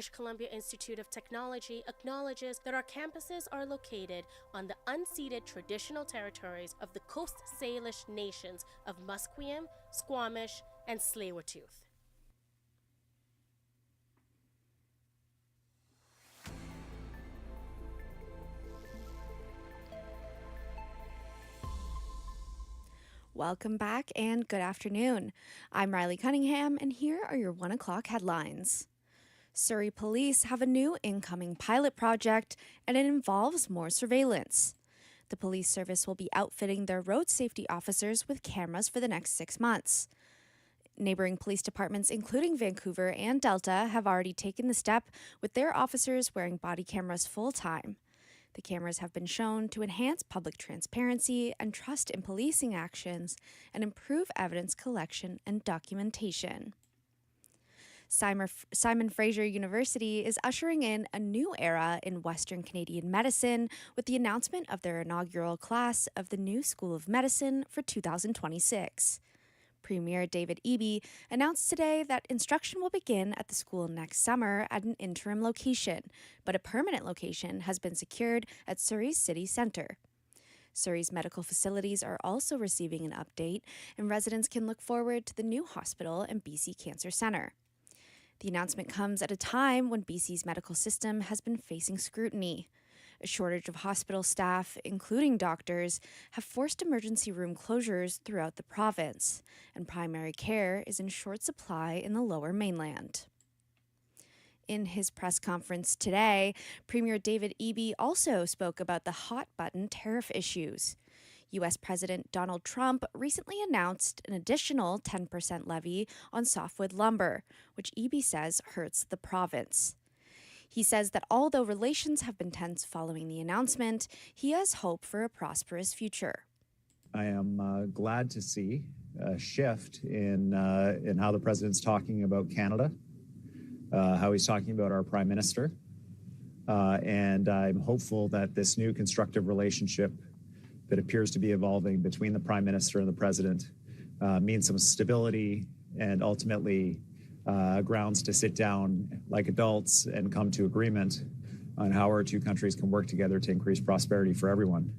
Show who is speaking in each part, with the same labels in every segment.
Speaker 1: British Columbia Institute of Technology acknowledges that our campuses are located on the unceded traditional territories of the Coast Salish nations of Musqueam, Squamish, and Tsleil-Waututh.
Speaker 2: Welcome back and good afternoon. I'm Riley Cunningham, and here are your 1 o'clock headlines. Surrey Police have a new incoming pilot project, and it involves more surveillance. The police service will be outfitting their road safety officers with cameras for the next 6 months. Neighboring police departments, including Vancouver and Delta, have already taken the step with their officers wearing body cameras full-time. The cameras have been shown to enhance public transparency and trust in policing actions and improve evidence collection and documentation. Simon Fraser University is ushering in a new era in Western Canadian medicine with the announcement of their inaugural class of the new School of Medicine for 2026. Premier David Eby announced today that instruction will begin at the school next summer at an interim location, but a permanent location has been secured at Surrey's city centre. Surrey's medical facilities are also receiving an update, and residents can look forward to the new hospital and BC Cancer Centre. The announcement comes at a time when BC's medical system has been facing scrutiny. A shortage of hospital staff, including doctors, have forced emergency room closures throughout the province, and primary care is in short supply in the Lower Mainland. In his press conference today, Premier David Eby also spoke about the hot-button tariff issues. U.S. President Donald Trump recently announced an additional 10% levy on softwood lumber, which Eby says hurts the province. He says that although relations have been tense following the announcement, he has hope for a prosperous future.
Speaker 3: I am glad to see a shift in how the president's talking about Canada, how he's talking about our prime minister, and I'm hopeful that this new constructive relationship that appears to be evolving between the prime minister and the president means some stability and ultimately grounds to sit down like adults and come to agreement on how our two countries can work together to increase prosperity for everyone.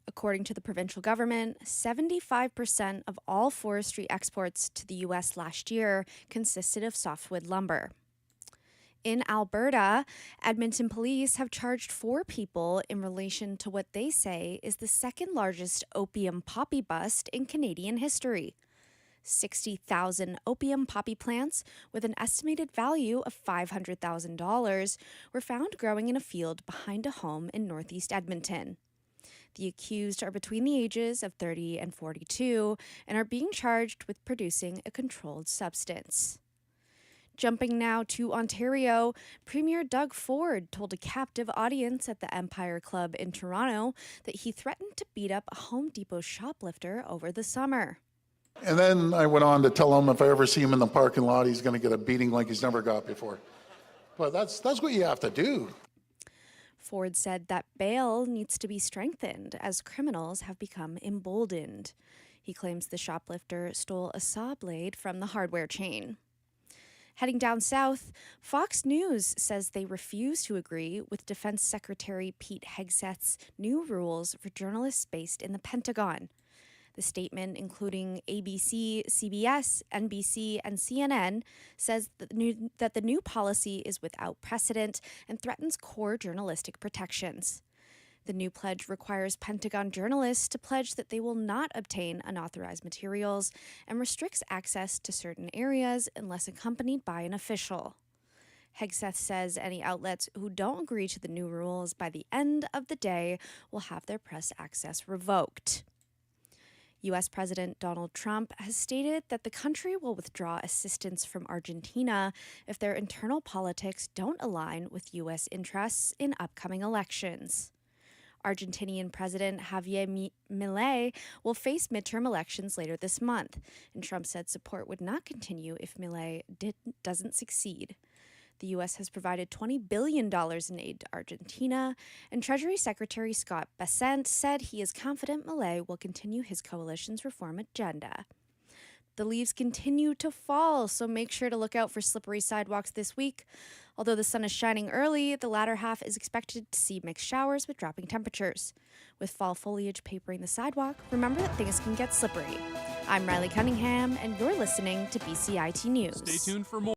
Speaker 2: According to the provincial government, 75% of all forestry exports to the U.S. last year consisted of softwood lumber. In Alberta, Edmonton police have charged 4 people in relation to what they say is the second largest opium poppy bust in Canadian history. 60,000 opium poppy plants with an estimated value of $500,000 were found growing in a field behind a home in northeast Edmonton. The accused are between the ages of 30 and 42 and are being charged with producing a controlled substance. Jumping now to Ontario, Premier Doug Ford told a captive audience at the Empire Club in Toronto that he threatened to beat up a Home Depot shoplifter over the summer.
Speaker 4: And then I went on to tell him if I ever see him in the parking lot, he's going to get a beating like he's never got before. But that's what you have to do.
Speaker 2: Ford said that bail needs to be strengthened as criminals have become emboldened. He claims the shoplifter stole a saw blade from the hardware chain. Heading down south, Fox News says they refuse to agree with Defense Secretary Pete Hegseth's new rules for journalists based in the Pentagon. The statement, including ABC, CBS, NBC, and CNN, says that the new policy is without precedent and threatens core journalistic protections. The new pledge requires Pentagon journalists to pledge that they will not obtain unauthorized materials and restricts access to certain areas unless accompanied by an official. Hegseth says any outlets who don't agree to the new rules by the end of the day will have their press access revoked. U.S. President Donald Trump has stated that the country will withdraw assistance from Argentina if their internal politics don't align with U.S. interests in upcoming elections. Argentinian President Javier Milei will face midterm elections later this month, and Trump said support would not continue if Milei doesn't succeed. The U.S. has provided $20 billion in aid to Argentina, and Treasury Secretary Scott Bessent said he is confident Milei will continue his coalition's reform agenda. the leaves continue to fall, so make sure to look out for slippery sidewalks this week. Although the sun is shining early, the latter half is expected to see mixed showers with dropping temperatures. With fall foliage papering the sidewalk, remember that things can get slippery. I'm Riley Cunningham, and you're listening to BCIT News.
Speaker 5: Stay tuned for more.